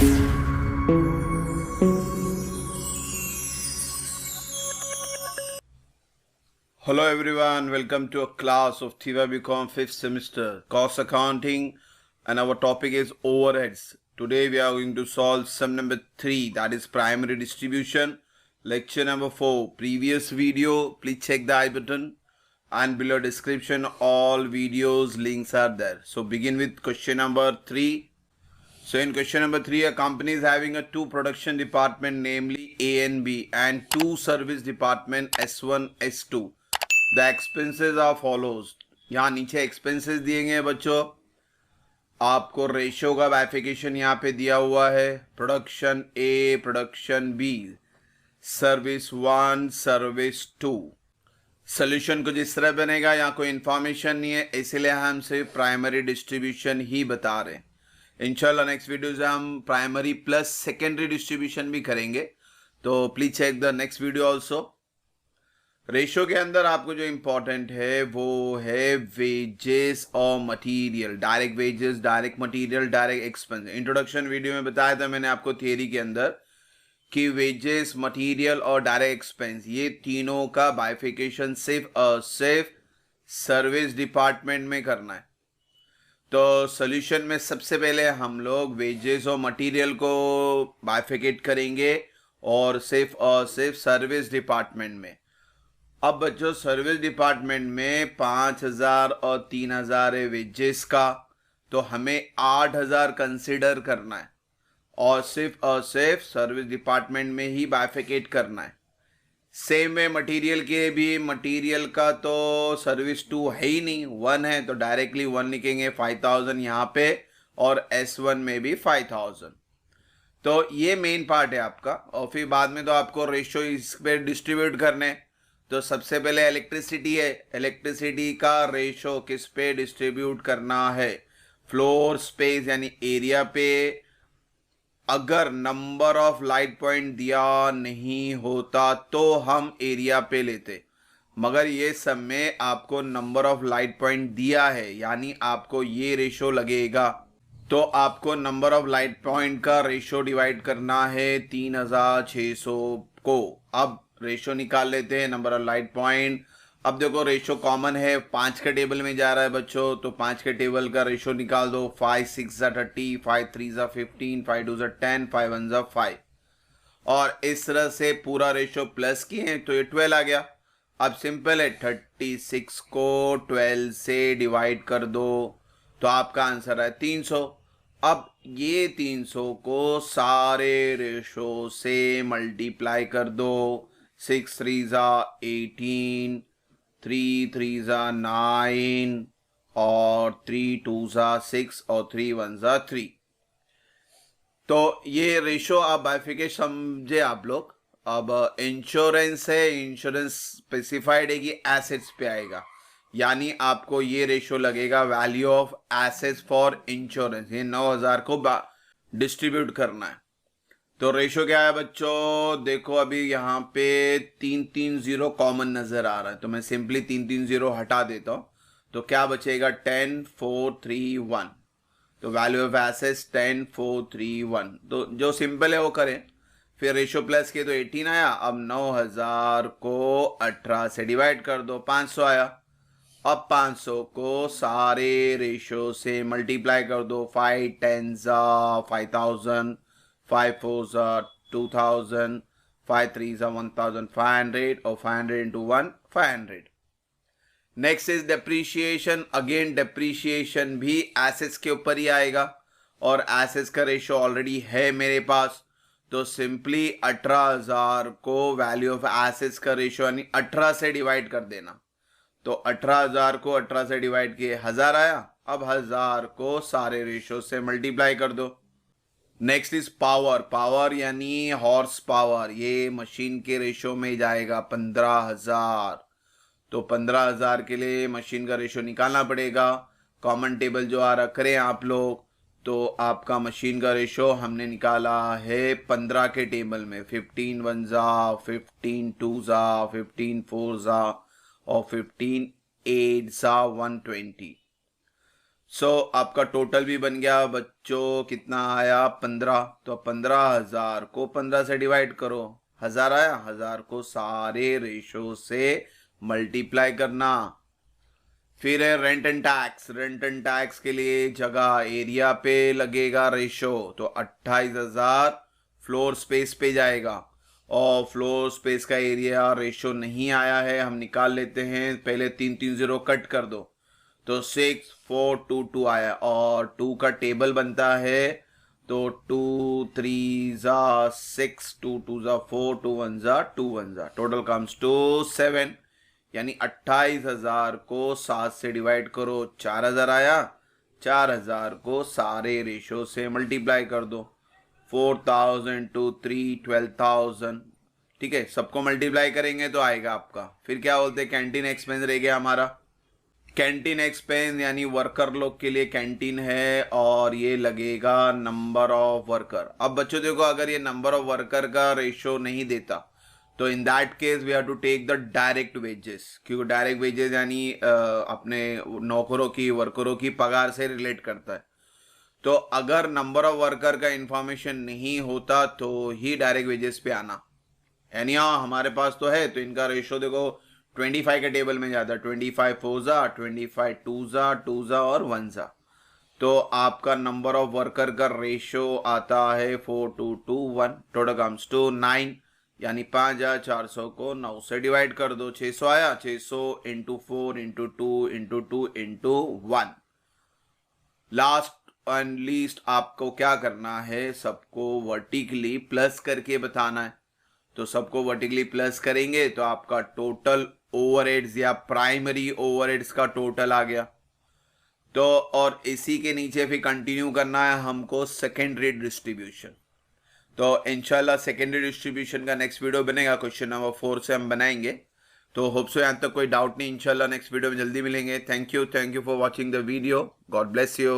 Hello everyone, welcome to a class of Thiva BCom 5th semester cost accounting, and our topic is overheads. Today we are going to solve sum number 3, that is primary distribution, lecture number 4. Previous video, please check the I button and below description all videos links are there. So begin with question number 3. So in question number 3, a company is having a 2 production department, namely A and B, and 2 service department S1, S2. The expenses are follows. यहाँ नीचे expenses दिए गए हैं बच्चों. आपको ratio का बाइफिकेशन यहाँ पे दिया हुआ है. Production A, production B, service 1, service 2. Solution कुछ इस तरह बनेगा. यहाँ कोई इंफॉर्मेशन नहीं है, इसलिए हम सिर्फ प्राइमरी डिस्ट्रीब्यूशन ही बता रहे हैं. इंशाल्लाह नेक्स्ट वीडियो से हम प्राइमरी प्लस सेकेंडरी डिस्ट्रीब्यूशन भी करेंगे, तो please check the next video also. Ratio के अंदर आपको जो इंपॉर्टेंट है वो है वेजेस और material. Direct wages, direct material, direct expense. Introduction video में बताया था मैंने आपको थियरी के अंदर कि वेजेस, मटेरियल और डायरेक्ट एक्सपेंस, ये तीनों का बाइफिकेशन सिर्फ सर्विस डिपार्टमेंट में करना है. तो सॉल्यूशन में सबसे पहले हम लोग वेजेस और मटेरियल को बाइफिकेट करेंगे और सिर्फ सर्विस डिपार्टमेंट में. अब बच्चों सर्विस डिपार्टमेंट में 5,000 और 3,000 है वेजेस का, तो हमें 8,000 कंसिडर करना है और सिर्फ सर्विस डिपार्टमेंट में ही बाइफिकेट करना है. सेम वे मटेरियल के भी, मटेरियल का तो सर्विस 2 है ही नहीं, 1 है, तो डायरेक्टली 1 लिखेंगे. 5,000 यहाँ पे और S1 में भी 5,000. तो ये मेन पार्ट है आपका. और फिर बाद में तो आपको रेशियो इस पे डिस्ट्रीब्यूट करने. तो सबसे पहले इलेक्ट्रिसिटी है. इलेक्ट्रिसिटी का रेशो किस पे डिस्ट्रीब्यूट करना है? फ्लोर स्पेस यानी एरिया पे. अगर नंबर ऑफ लाइट पॉइंट दिया नहीं होता तो हम एरिया पे लेते, मगर ये सब में आपको नंबर ऑफ लाइट पॉइंट दिया है, यानी आपको ये रेशो लगेगा. तो आपको नंबर ऑफ लाइट पॉइंट का रेशो डिवाइड करना है 3,600 को. अब रेशो निकाल लेते हैं नंबर ऑफ लाइट पॉइंट. अब देखो रेशो कॉमन है, 5 के टेबल में जा रहा है बच्चों, तो 5 के टेबल का रेशो निकाल दो. 5 6 30, 5 3 15, 5 2 10, 5 1 5. और इस तरह से पूरा रेशो प्लस किए हैं तो ये 12 आ गया. अब सिंपल है, 36 को 12 से डिवाइड कर दो तो आपका आंसर है 300. अब ये 300 को सारे रेशो से मल्टीप्लाई कर दो. 6 3 18, 3 3 9 और 3 2 6 और 3 1 3. तो ये रेशो आप बाइफिकेशन समझे आप लोग. अब इंश्योरेंस है, इंश्योरेंस स्पेसिफाइड है कि एसेट्स पे आएगा, यानी आपको ये रेशो लगेगा value of assets for insurance. ये 9,000 को डिस्ट्रीब्यूट करना है. तो रेशो क्या है बच्चों? देखो अभी यहाँ पे 330 कॉमन नजर आ रहा है, तो मैं सिंपली 330 हटा देता हूँ. तो क्या बचेगा? 10 4 3 1. तो वैल्यू ऑफ एसेट्स 10 4 3 1. तो जो सिंपल है वो करें. फिर रेशो प्लस किए तो 18 आया. अब 9,000 को 18 से डिवाइड कर दो, 500 आया. अब 500 को सारे रेशो से मल्टीप्लाई कर दो. 5 10 5,000, 5 4 2,000, 5 3 1,500 और 500 into 1 500. Next is depreciation. Again depreciation भी एसेट्स के ऊपर ही आएगा और एसेट्स का रेशो ऑलरेडी है मेरे पास, तो सिंपली 18,000 को वैल्यू ऑफ एसेट्स का रेशो यानी 18 से डिवाइड कर देना. तो 18,000 को 18 से डिवाइड किए 1,000 आया. अब 1,000 को सारे रेशो से मल्टीप्लाई कर दो. Next is power. पावर यानी हॉर्स पावर, ये मशीन के रेशो में जाएगा 15,000. तो 15,000 के लिए मशीन का रेशो निकालना पड़ेगा. कॉमन टेबल जो आ रहा करें आप लोग, तो आपका मशीन का रेशो हमने निकाला है 15 के टेबल में. 15 1 15 2 15 4 और 15 8 120. आपका टोटल भी बन गया बच्चों, कितना आया 15। तो 15,000 को 15 से डिवाइड करो, 1000 आया, 1000 को सारे रेशो से मल्टीप्लाई करना। फिर है rent and tax. Rent and tax के लिए जगह एरिया पे लगेगा रेशो, तो 28,000 फ्लोर स्पेस पे जाएगा, और फ्लोर स्पेस का एरिया रेशो नहीं आया है, हम निकाल लेते हैं। पहले 3 0 कट कर दो, तो 6 4 2 2 आया, और 2 का टेबल बनता है, तो 2 3 6, 2 2 4, 2 1 2 1 टोटल कम्स टू 7। यानी 28,000 को 7 से डिवाइड करो, 4,000 आया, 4,000 को सारे रेशो से मल्टीप्लाई कर दो, 4,000 2 3 12,000। ठीक है, सबको मल्टीप्लाई करेंगे तो आएगा आपका। फिर क्या बोलते हैं, कैंटीन एक्सपेंस रह गया हमारा। कैंटीन एक्सपेंस यानी वर्कर लोग के लिए कैंटीन है, और ये लगेगा नंबर ऑफ वर्कर। अब बच्चों देखो, अगर ये नंबर ऑफ वर्कर का रेशो नहीं देता, तो in that case we have to take the direct wages, क्योंकि डायरेक्ट वेजेस यानी अपने नौकरों की, वर्करों की पगार से रिलेट करता है। तो अगर नंबर ऑफ वर्कर का इंफॉर्मेशन नहीं होता तो ही डायरेक्ट वेजेस पे आना। यानी हाँ, हमारे पास तो है, तो इनका रेशो देखो 25 के टेबल में जाता है, 25 4 25 2 और 1। तो आपका नंबर ऑफ वर्कर का रेशो आता है 4 2 2 1, टोटल कम्स टू 9। यानी 5,400 को 9 से डिवाइड कर दो, 600 आया, 600 into 4 into 2 into 2 into 1। Last and least आपको क्या करना है, सबको वर्टिकली प्लस करके बताना है। तो सबको वर्टिकली प्लस करेंगे तो आपका टोटल ओवरहेड्स या प्राइमरी ओवरहेड्स का टोटल आ गया। तो और इसी के नीचे फिर कंटिन्यू करना है हमको सेकेंडरी डिस्ट्रीब्यूशन। तो इंशाल्लाह सेकेंडरी डिस्ट्रीब्यूशन का नेक्स्ट वीडियो बनेगा, क्वेश्चन नंबर 4 से हम बनाएंगे। तो होप सो यहाँ तक कोई डाउट नहीं, इंशाल्लाह नेक्स्ट वीडियो में जल्दी मिलेंगे। Thank you for watching the video. God bless you.